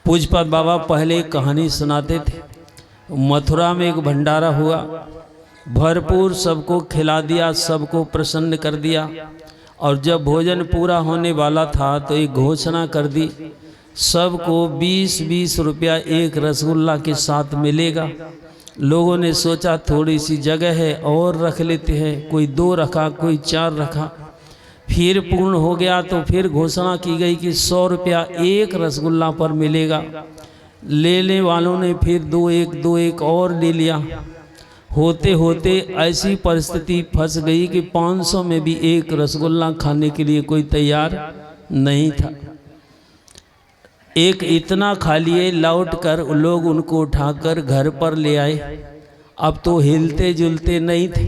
पूजपाद बाबा पहले एक कहानी सुनाते थे। मथुरा में एक भंडारा हुआ, भरपूर सबको खिला दिया, सबको प्रसन्न कर दिया। और जब भोजन पूरा होने वाला था तो एक घोषणा कर दी, सबको 20-20 रुपया एक रसगुल्ला के साथ मिलेगा। लोगों ने सोचा थोड़ी सी जगह है और रख लेते हैं, कोई 2 रखा, कोई 4 रखा। फिर पूर्ण हो गया तो फिर घोषणा की गई कि 100 रुपया एक रसगुल्ला पर मिलेगा। लेने वालों ने फिर 2-1 और ले लिया। होते होते ऐसी परिस्थिति फंस गई कि 500 में भी एक रसगुल्ला खाने के लिए कोई तैयार नहीं था। एक इतना खा लिए, लौट कर लोग उनको उठाकर घर पर ले आए। अब तो हिलते जुलते नहीं थे।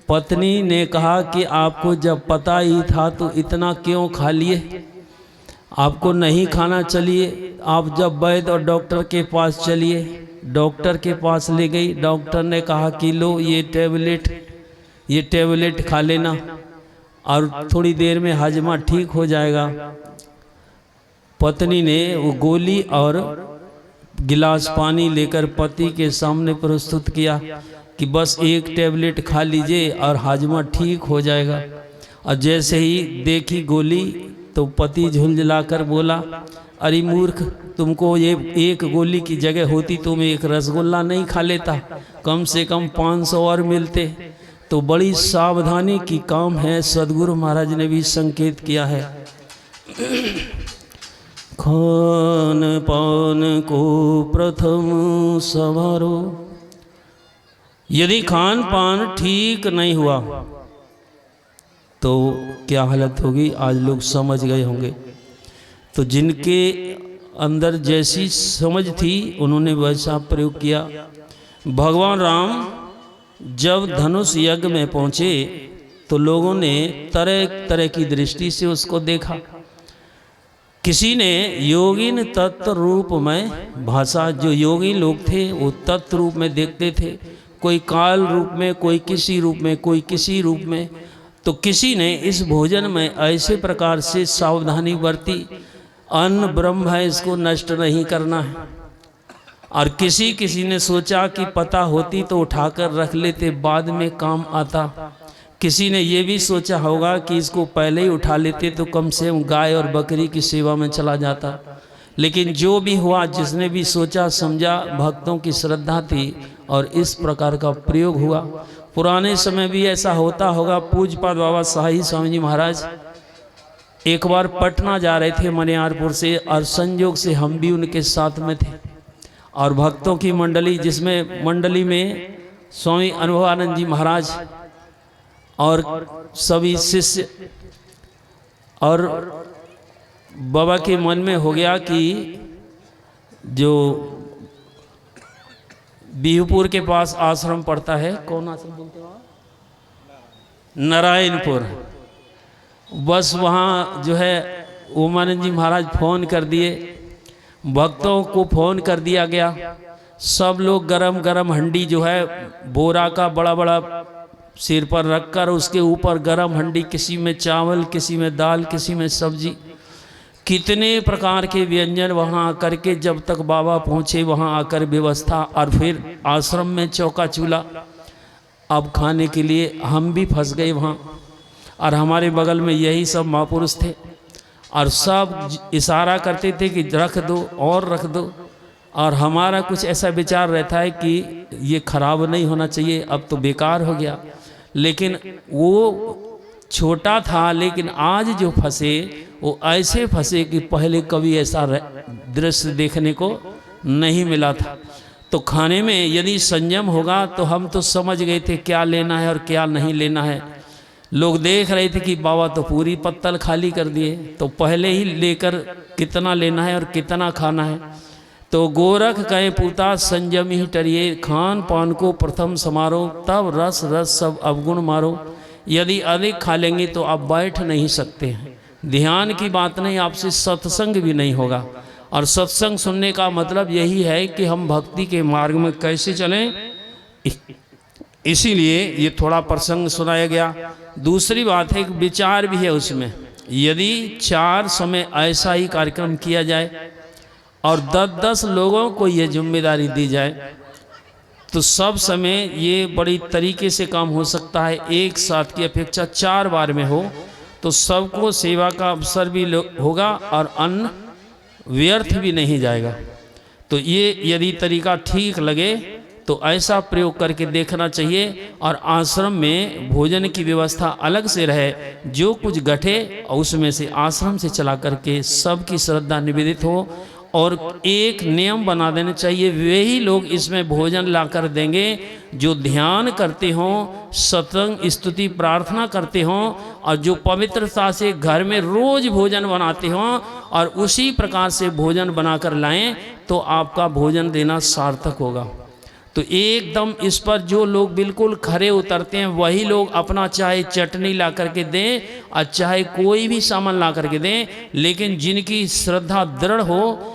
पत्नी ने कहा कि आपको जब पता ही था तो इतना क्यों खा लिए, आपको नहीं खाना, चलिए आप जब वैद्य और डॉक्टर के पास चलिए। डॉक्टर के पास ले गई। डॉक्टर ने कहा कि लो ये टैबलेट खा लेना और थोड़ी देर में हजमा ठीक हो जाएगा। पत्नी ने वो गोली और गिलास पानी लेकर पति के सामने प्रस्तुत किया कि बस एक टैबलेट खा लीजिए और हाजमा ठीक हो जाएगा। और जैसे ही देखी गोली तो पति झुंझलाकर बोला, अरे मूर्ख, तुमको ये एक गोली की जगह होती तो मैं एक रसगुल्ला नहीं खा लेता, कम से कम 500 और मिलते। तो बड़ी सावधानी की काम है, सदगुरु महाराज ने भी संकेत किया है। खान पान को प्रथम संवारो। यदि खान पान ठीक नहीं हुआ तो क्या हालत होगी, आज लोग समझ गए होंगे। तो जिनके अंदर जैसी समझ थी उन्होंने वैसा प्रयोग किया। भगवान राम जब धनुष यज्ञ में पहुंचे तो लोगों ने तरह तरह की दृष्टि से उसको देखा। किसी ने योगिन तत्व रूप में भाषा, जो योगी लोग थे वो तत्व रूप में देखते थे, कोई काल रूप में, कोई किसी रूप में, कोई किसी रूप में। तो किसी ने इस भोजन में ऐसे प्रकार से सावधानी बरती, अन्न ब्रह्म है, इसको नष्ट नहीं करना है। और किसी ने सोचा कि पता होती तो उठाकर रख लेते, बाद में काम आता। किसी ने ये भी सोचा होगा कि इसको पहले ही उठा लेते तो कम से कम गाय और बकरी की सेवा में चला जाता। लेकिन जो भी हुआ, जिसने भी सोचा समझा, भक्तों की श्रद्धा थी और इस प्रकार का प्रयोग हुआ। पुराने समय भी ऐसा होता होगा। पूजपाद बाबा शाही स्वामी जी महाराज एक बार पटना जा रहे थे मनियारपुर से, और संयोग से हम भी उनके साथ में थे। और भक्तों की मंडली, जिसमें मंडली में स्वामी अनुभवानंद जी महाराज और सभी शिष्य, और बाबा के मन में हो गया कि जो बिहुपुर के पास आश्रम पड़ता है, कौन आश्रम बोलते हैं, नारायणपुर, बस वहाँ जो है उमानंद जी महाराज फोन कर दिए, भक्तों को फोन कर दिया गया। सब लोग गरम गरम हंडी जो है बोरा का बड़ा बड़ा सिर पर रखकर उसके ऊपर गरम हंडी, किसी में चावल, किसी में दाल, किसी में सब्जी, कितने प्रकार के व्यंजन वहाँ आकर के जब तक बाबा पहुँचे वहाँ आकर व्यवस्था। और फिर आश्रम में चौका चूल्हा, अब खाने के लिए हम भी फंस गए वहाँ। और हमारे बगल में यही सब महापुरुष थे और सब इशारा करते थे कि रख दो और रख दो। और हमारा कुछ ऐसा विचार रहता है कि ये खराब नहीं होना चाहिए, अब तो बेकार हो गया। लेकिन वो छोटा था, लेकिन आज जो फंसे वो ऐसे फंसे कि पहले कभी ऐसा दृश्य देखने को नहीं मिला था। तो खाने में यदि संयम होगा तो हम तो समझ गए थे क्या लेना है और क्या नहीं लेना है। लोग देख रहे थे कि बाबा तो पूरी पत्तल खाली कर दिए, तो पहले ही लेकर कितना लेना है और कितना खाना है। तो गोरख कहे पूता संयम ही टरिए, खान पान को प्रथम समारो, तब रस रस सब अवगुण मारो। यदि अधिक खा लेंगे तो आप बैठ नहीं सकते हैं। ध्यान की बात नहीं, आपसे सत्संग भी नहीं होगा। और सत्संग सुनने का मतलब यही है कि हम भक्ति के मार्ग में कैसे चलें, इसीलिए ये थोड़ा प्रसंग सुनाया गया। दूसरी बात है, एक विचार भी है उसमें। यदि 4 समय ऐसा ही कार्यक्रम किया जाए और 10-10 लोगों को ये जिम्मेदारी दी जाए तो सब समय ये बड़ी तरीके से काम हो सकता है। एक साथ की अपेक्षा 4 बार में हो तो सबको सेवा का अवसर भी होगा और अन्न व्यर्थ भी नहीं जाएगा। तो ये यदि तरीका ठीक लगे तो ऐसा प्रयोग करके देखना चाहिए। और आश्रम में भोजन की व्यवस्था अलग से रहे, जो कुछ घटे उसमें से आश्रम से चला करके सबकी श्रद्धा निवेदित हो। और एक नियम बना देना चाहिए, वे ही लोग इसमें भोजन ला कर देंगे जो ध्यान करते हों, सत्संग स्तुति प्रार्थना करते हों और जो पवित्रता से घर में रोज भोजन बनाते हों और उसी प्रकार से भोजन बनाकर लाएं तो आपका भोजन देना सार्थक होगा। तो एकदम इस पर जो लोग बिल्कुल खरे उतरते हैं वही लोग अपना चाहे चटनी ला करके दें और चाहे कोई भी सामान ला करके दें, लेकिन जिनकी श्रद्धा दृढ़ हो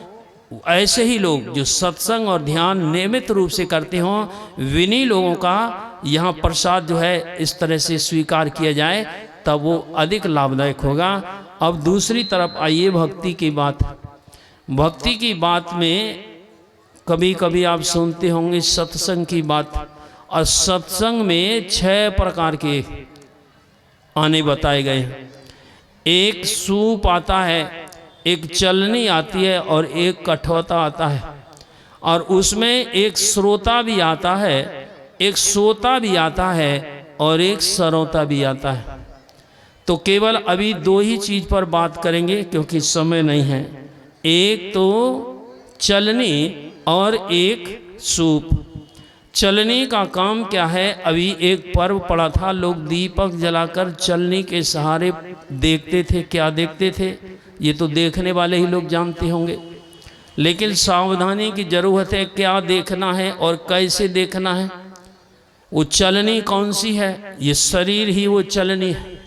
ऐसे ही लोग जो सत्संग और ध्यान नियमित रूप से करते हों, विनी लोगों का यहाँ प्रसाद जो है इस तरह से स्वीकार किया जाए तब वो अधिक लाभदायक होगा। अब दूसरी तरफ आइए भक्ति की बात। भक्ति की बात में कभी कभी आप सुनते होंगे सत्संग की बात, और सत्संग में 6 प्रकार के आने बताए गए। एक सूप आता है, एक चलनी आती है और एक कठौता आता है, और उसमें एक श्रोता भी आता है, एक सोता भी आता है और एक सरौता भी आता है। तो केवल अभी 2 ही चीज पर बात करेंगे क्योंकि समय नहीं है। एक तो चलनी और एक सूप। चलनी का काम क्या है? अभी एक पर्व पड़ा था, लोग दीपक जलाकर चलनी के सहारे देखते थे। क्या देखते थे ये तो देखने वाले ही लोग जानते होंगे, लेकिन सावधानी की जरूरत है। क्या देखना है और कैसे देखना है? वो चलनी कौन सी है? ये शरीर ही वो चलनी है,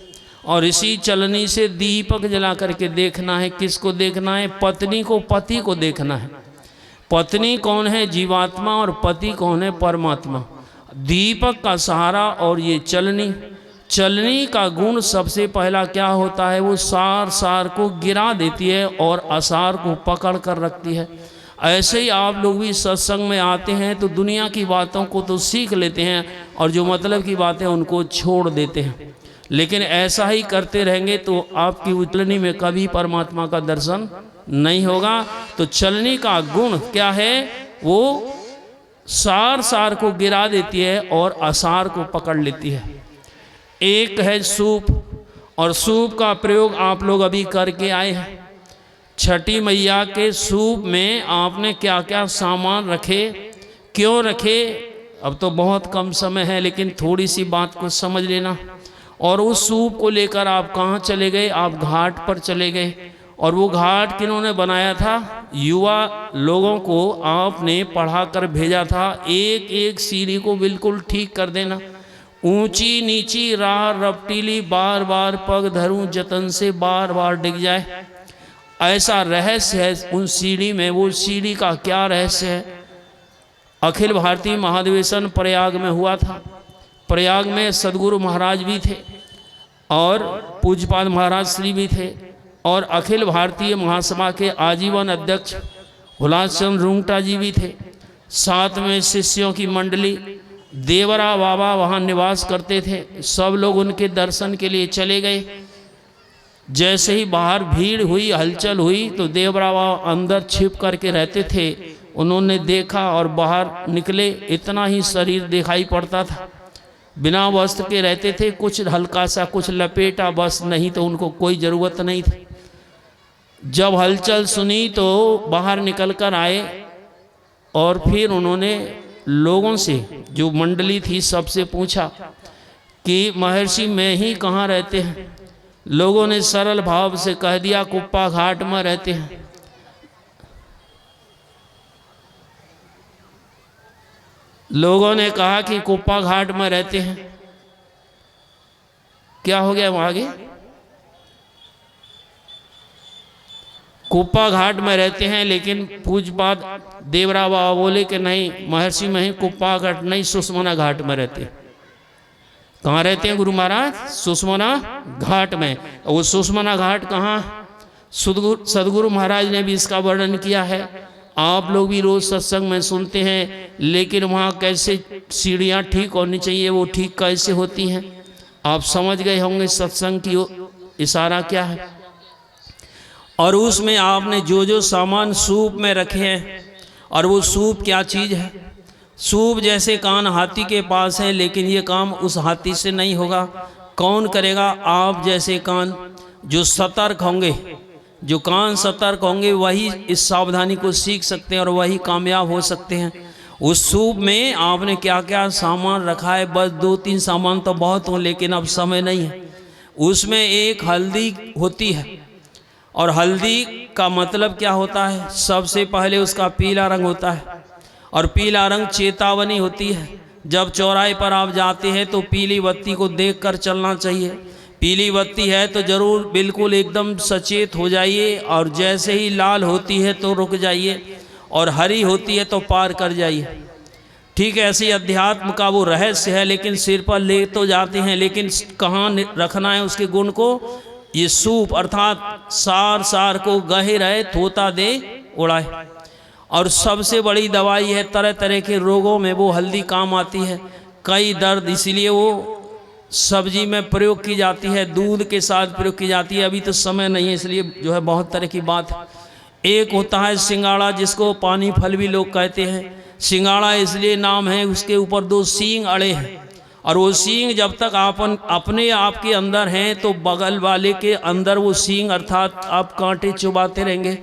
और इसी चलनी से दीपक जला करके देखना है। किसको देखना है? पत्नी को, पति को देखना है। पत्नी कौन है? जीवात्मा। और पति कौन है? परमात्मा। दीपक का सहारा और ये चलनी। चलनी का गुण सबसे पहला क्या होता है? वो सार सार को गिरा देती है और असार को पकड़ कर रखती है। ऐसे ही आप लोग भी सत्संग में आते हैं तो दुनिया की बातों को तो सीख लेते हैं और जो मतलब की बातें उनको छोड़ देते हैं, लेकिन ऐसा ही करते रहेंगे तो आपकी उचलनी में कभी परमात्मा का दर्शन नहीं होगा। तो चलनी का गुण क्या है? वो सार सार को गिरा देती है और असार को पकड़ लेती है। एक है सूप, और सूप का प्रयोग आप लोग अभी करके आए हैं। छठी मैया के सूप में आपने क्या क्या सामान रखे, क्यों रखे? अब तो बहुत कम समय है, लेकिन थोड़ी सी बात को समझ लेना। और उस सूप को लेकर आप कहाँ चले गए? आप घाट पर चले गए। और वो घाट किन्होंने बनाया था? युवा लोगों को आपने पढ़ा कर भेजा था। एक एक सीढ़ी को बिल्कुल ठीक कर देना। ऊंची नीची राह रपटीली, बार बार पग धरूं जतन से बार बार डिग जाए, ऐसा रहस्य है उन सीढ़ी में। वो सीढ़ी का क्या रहस्य है? अखिल भारतीय महाधिवेशन प्रयाग में हुआ था। प्रयाग में सदगुरु महाराज भी थे और पूज्यपाद महाराज श्री भी थे, और अखिल भारतीय महासभा के आजीवन अध्यक्ष हुलासचंद्र रुंगटा जी भी थे। साथ में शिष्यों की मंडली, देवरा बाबा वहाँ निवास करते थे। सब लोग उनके दर्शन के लिए चले गए। जैसे ही बाहर भीड़ हुई, हलचल हुई, तो देवरा बाबा अंदर छिप करके रहते थे। उन्होंने देखा और बाहर निकले, इतना ही शरीर दिखाई पड़ता था। बिना वस्त्र के रहते थे, कुछ हल्का सा कुछ लपेटा बस, नहीं तो उनको कोई ज़रूरत नहीं थी। जब हलचल सुनी तो बाहर निकल कर आए और फिर उन्होंने लोगों से, जो मंडली थी, सबसे पूछा कि महर्षि में ही कहाँ रहते हैं? लोगों ने सरल भाव से कह दिया कुप्पा घाट में रहते हैं। लोगों ने कहा कि कुप्पा घाट में रहते हैं। क्या हो गया वहां आगे? कुप्पा घाट में रहते हैं, लेकिन पूज्यपाद देवरा बाबा बोले कि नहीं, महर्षि में ही कुप्पा घाट नहीं, सुषमना घाट में रहते हैं। कहाँ रहते हैं गुरु महाराज? सुषमना घाट में। वो सुषमना घाट कहाँ? सदगुरु महाराज ने भी इसका वर्णन किया है। आप लोग भी रोज़ सत्संग में सुनते हैं, लेकिन वहाँ कैसे सीढ़ियाँ ठीक होनी चाहिए वो ठीक कैसे होती हैं, आप समझ गए होंगे सत्संग की इशारा क्या है। और उसमें आपने जो जो सामान सूप में रखे हैं, और वो सूप क्या चीज़ है। सूप जैसे कान हाथी के पास है, लेकिन ये काम उस हाथी से नहीं होगा। कौन करेगा? आप जैसे कान जो सतर्क होंगे, जो कान सतर्क होंगे, वही इस सावधानी को सीख सकते हैं और वही कामयाब हो सकते हैं। उस सूप में आपने क्या क्या सामान रखा है, बस 2-3 सामान तो बहुत हो, लेकिन अब समय नहीं है। उसमें एक हल्दी होती है, और हल्दी का मतलब क्या होता है? सबसे पहले उसका पीला रंग होता है, और पीला रंग चेतावनी होती है। जब चौराहे पर आप जाते हैं तो पीली बत्ती को देखकर चलना चाहिए। पीली बत्ती है तो जरूर बिल्कुल एकदम सचेत हो जाइए, और जैसे ही लाल होती है तो रुक जाइए, और हरी होती है तो पार कर जाइए। ठीक है, ऐसे अध्यात्म का वो रहस्य है, लेकिन सिर पर ले तो जाते हैं, लेकिन कहाँ रखना है उसके गुण को? ये सूप अर्थात सार सार को गहे रहे थोता दे उड़ाए। और सबसे बड़ी दवाई है, तरह तरह के रोगों में वो हल्दी काम आती है। कई दर्द, इसीलिए वो सब्जी में प्रयोग की जाती है, दूध के साथ प्रयोग की जाती है। अभी तो समय नहीं है, इसलिए जो है बहुत तरह की बात है। एक होता है सिंगाड़ा, जिसको पानी फल भी लोग कहते हैं। सिंगाड़ा इसलिए नाम है, उसके ऊपर 2 सींग अड़े हैं, और वो सींग जब तक अपने आप के अंदर हैं तो बगल वाले के अंदर वो सींग अर्थात आप कांटे चुबाते रहेंगे।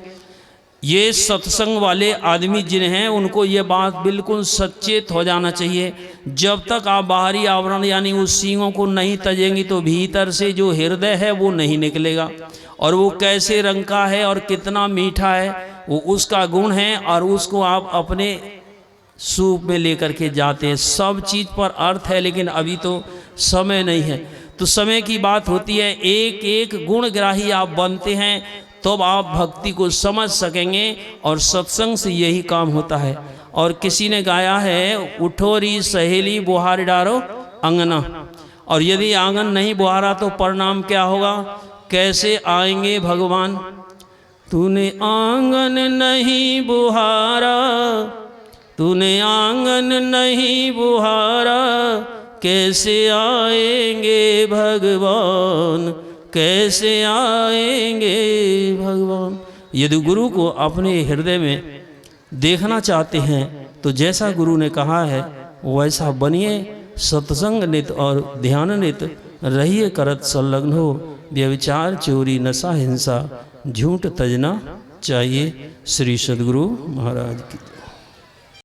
ये सत्संग वाले आदमी जिन्हें हैं उनको ये बात बिल्कुल सचेत हो जाना चाहिए। जब तक आप बाहरी आवरण यानी उस सींगों को नहीं तजेंगी तो भीतर से जो हृदय है वो नहीं निकलेगा, और वो कैसे रंग का है और कितना मीठा है वो उसका गुण है, और उसको आप अपने सूप में लेकर के जाते हैं। सब चीज़ पर अर्थ है, लेकिन अभी तो समय नहीं है। तो समय की बात होती है, एक एक गुणग्राही आप बनते हैं तो आप भक्ति को समझ सकेंगे, और सत्संग से यही काम होता है। और किसी ने गाया है, उठो री सहेली बुहार डारो अंगना, और यदि आंगन नहीं बुहारा तो परिणाम क्या होगा? कैसे आएंगे भगवान? तूने आंगन नहीं बुहारा, तूने आंगन नहीं बुहारा, कैसे आएंगे भगवान, कैसे आएंगे भगवान। यदि गुरु को अपने हृदय में देखना चाहते हैं तो जैसा गुरु ने कहा है वैसा बनिए, सत्संग नित और ध्यान नित रहिए करत संलग्न हो। व्यभिचार चोरी नशा हिंसा झूठ तजना चाहिए। श्री सद्गुरु महाराज की।